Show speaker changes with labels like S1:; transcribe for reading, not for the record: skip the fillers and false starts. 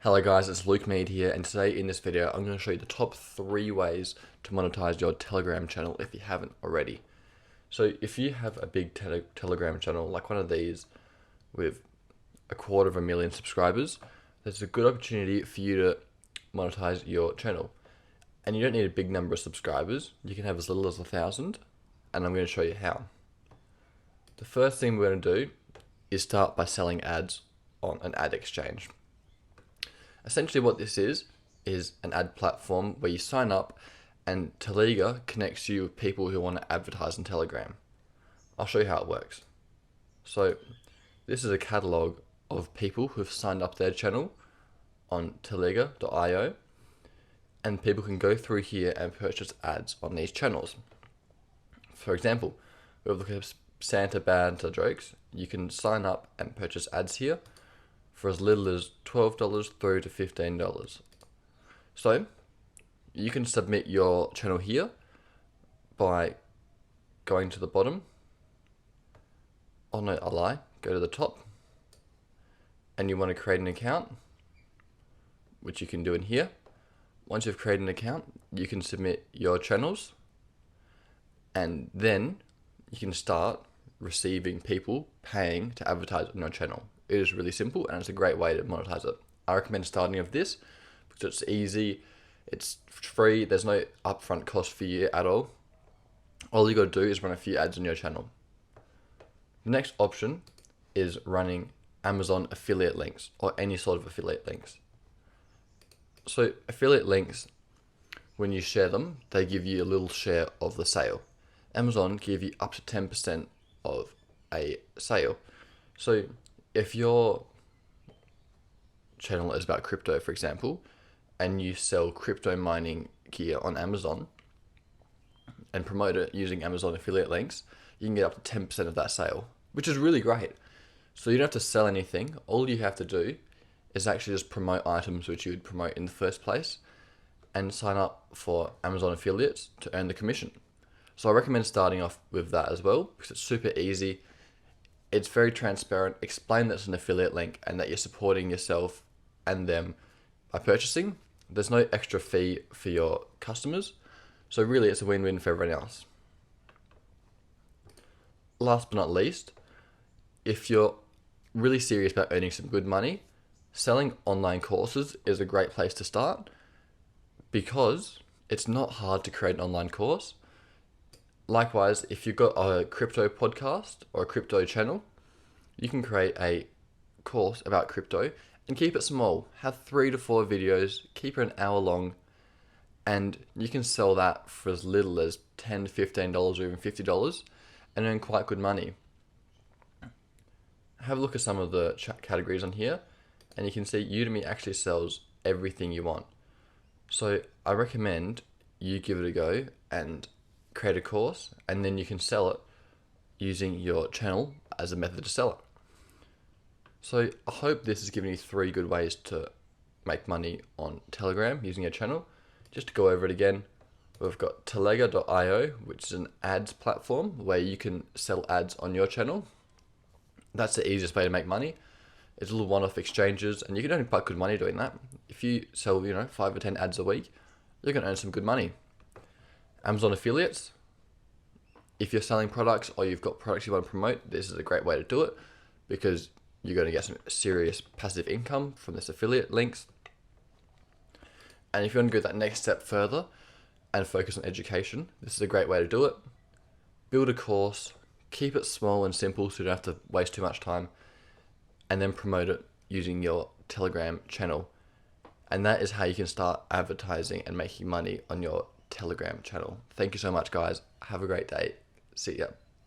S1: Hello guys, it's Mead here, and today in this video I'm going to show you the top 3 ways to monetize your Telegram channel if you haven't already. So if you have a big Telegram channel like one of these with 250,000 subscribers, there's a good opportunity for you to monetize your channel. And you don't need a big number of subscribers, you can have as little as 1,000, and I'm going to show you how. The first thing we're going to do is start by selling ads on an ad exchange. Essentially what this is an ad platform where you sign up and Telegram connects you with people who want to advertise on Telegram. I'll show you how it works. So this is a catalog of people who've signed up their channel on Telegram.io, and people can go through here and purchase ads on these channels. For example, we'll look at Santa banter jokes. You can sign up and purchase ads here for as little as $12 through to $15. So you can submit your channel here by going to the bottom. Oh no, I lie. Go to the top, and you want to create an account, which you can do in here. Once you've created an account, you can submit your channels, and then you can start receiving people paying to advertise on your channel. It is really simple and it's a great way to monetize it. I recommend starting with this because it's easy, it's free, there's no upfront cost for you at all. All you got to do is run a few ads on your channel. The next option is running Amazon affiliate links or any sort of affiliate links. So affiliate links, when you share them, they give you a little share of the sale. Amazon give you up to 10% of a sale. So if your channel is about crypto, for example, and you sell crypto mining gear on Amazon and promote it using Amazon affiliate links, you can get up to 10% of that sale, which is really great. So you don't have to sell anything. All you have to do is actually just promote items which you would promote in the first place and sign up for Amazon affiliates to earn the commission. So I recommend starting off with that as well because it's super easy. It's very transparent. Explain that it's an affiliate link and that you're supporting yourself and them by purchasing. There's no extra fee for your customers. So really it's a win-win for everyone else. Last but not least, if you're really serious about earning some good money, selling online courses is a great place to start because it's not hard to create an online course. Likewise, if you've got a crypto podcast or a crypto channel, you can create a course about crypto and keep it small. Have 3 to 4 videos, keep it an hour long, and you can sell that for as little as $10 to $15 or even $50 and earn quite good money. Have a look at some of the categories on here, and you can see Udemy actually sells everything you want. So I recommend you give it a go and create a course, and then you can sell it using your channel as a method to sell it. So I hope this has given you 3 good ways to make money on Telegram using your channel. Just to go over it again, we've got Telegram.io, which is an ads platform where you can sell ads on your channel. That's the easiest way to make money. It's little one-off exchanges, and you can earn quite good money doing that. If you sell, 5 or 10 ads a week, you can earn some good money. Amazon affiliates. If you're selling products or you've got products you want to promote, this is a great way to do it because you're going to get some serious passive income from this affiliate links. And if you want to go that next step further and focus on education, this is a great way to do it. Build a course, keep it small and simple so you don't have to waste too much time, and then promote it using your Telegram channel. And that is how you can start advertising and making money on your Telegram channel. Thank you so much, guys. Have a great day. See ya.